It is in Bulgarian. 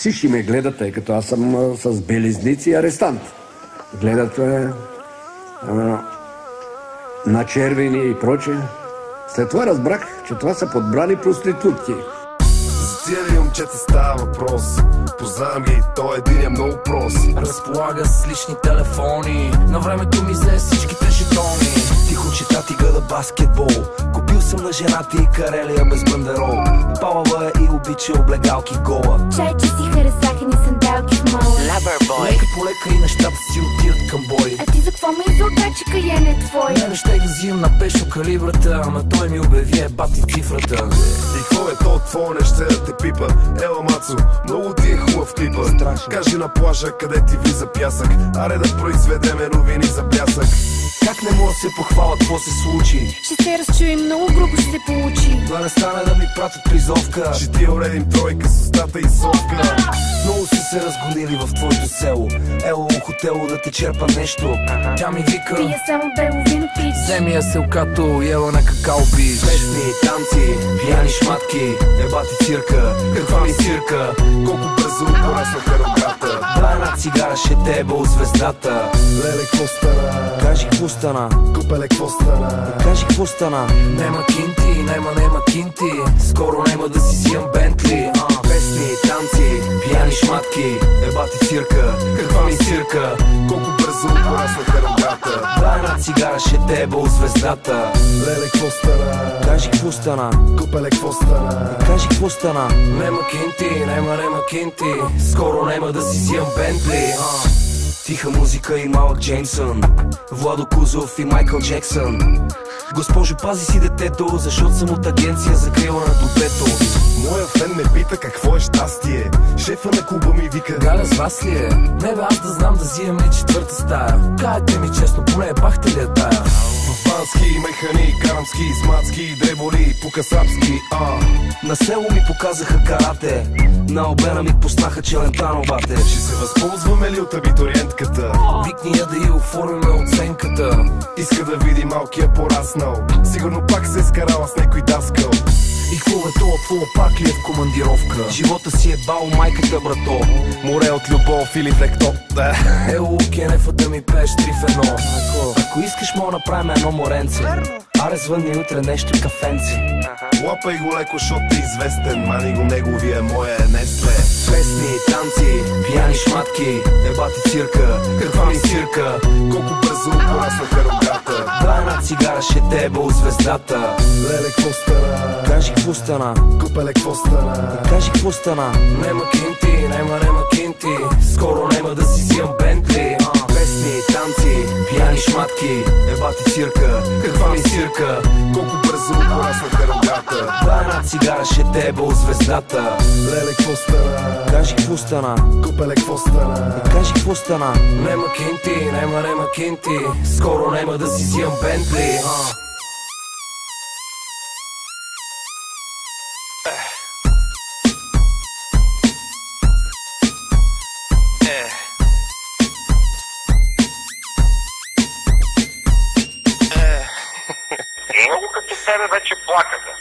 Всички ме гледат, тъй като аз съм с белезници и арестант. Гледат на червени и прочее. След това разбрах, че това са подбрани проститутки. За тия ли момчета става въпрос? Познавам ги, той един е много прост. Разполага с лични телефони, на времето ми взе всичките жетони. Тихо чета ти гъда баскетбол, купил съм на жената и карелия без бандерол. Палава е и обича облегалки гола. Чайче си харесахени сандалки в мола. Лека по лека и нещата си отиват към бой. А ти за какво ме излага, че каен е твой? Не ще ги взимам на пешо калибрата, ама той ми обяви бати цифрата. И какво е то твое, не ще да те пипа? Ела Мацо, много ти е хубав клипа. Кажи на плажа, къде ти влиза пясък. Аре да произведеме новини за блясък. Как не мога да се похвалят, какво се случи? Ще се разчуем, много грубо ще се получи. Да не стане да ми пратят призовка. Ще ти уредим тройка с устата и совка. Много си се разгонили в твоето село. Ело у хотело да те черпа нещо. Тя ми вика: Пия само бело вино, пич. вземи я селкато, ела на какао пиш. Песни, танци, пияни шматки, ебати цирка. Каква ми цирка? Колко бързо пораснаха рогата. Да, една цигара ще те еба от звездата. Леле, какво стана? Кажи какво стана? Купеле, какво стана? Кажи какво стана? Нема кинти, нема кинти. Скоро нема да си взимам Бентли. Песни, танци, пияни шматки, ебати цирка. Каква ми цирка? Колко бързо пораснаха рогата. Да, една цигара ще те еба от звездата. Леле, какво стана? Кажи какво стана? Купеле, какво стана? Кажи какво стана? Нема кинти, нема кинти. Скоро нема да си взимам Бентли. Тиха музика и Малък Джеймсън, Владо Кузов и Майкъл Джексън. Госпожо, пази си детето, защото съм от агенция за крила на добето. Моя фен ме пита какво е щастие. Шефа на клуба ми вика: Галя, с вас ли е? Не бе, аз да знам да взимам ли четвърта стая. Кажете ми честно, поне бахте ли я тая? В бански, механи, карамски, смацки, дреболи, покасапски, На село ми показаха карате, на обена ми пуснаха челентановате. Ще се възползваме ли от абитуриентката? Викни я да й оформиме оценката. Иска да види малкия пораснал. Сигурно пак се е скарала с някой даскал. И какво е това, твоя пак ли е в командировка? Живота си е бал майката, брато. Море от любов или флекто. Ело, Кенефа да ми пееш 3 в 1. Ако искаш, мога направим едно моренце. Аре, звънни утре нещо кафенци. Лапай го леко, защото е известен. Мани го неговия, моя е Несле. Песни, танци, пияни шматки, ебати цирка. Каква ми цирка? Колко бързо пораснаха рогата. Да, една цигара ще те еба от звездата. Леле, какво стана? Кажи какво стана? Купеле, какво стана? Кажи какво стана? Нема кинти, нема кинти. Скоро нема да си взимам Бентли. Песни, танци, пияни шматки, ебати цирка. Каква ми цирка? Колко бързо пораснаха рогата. Да, една цигара ще те еба от звездата. Леле, какво стана? Кажи какво стана? Купеле, какво стана? Кажи какво стана? Нема кинти, нема кинти. Скоро нема да си взимам Бентли. Много като тебе вече плакаха.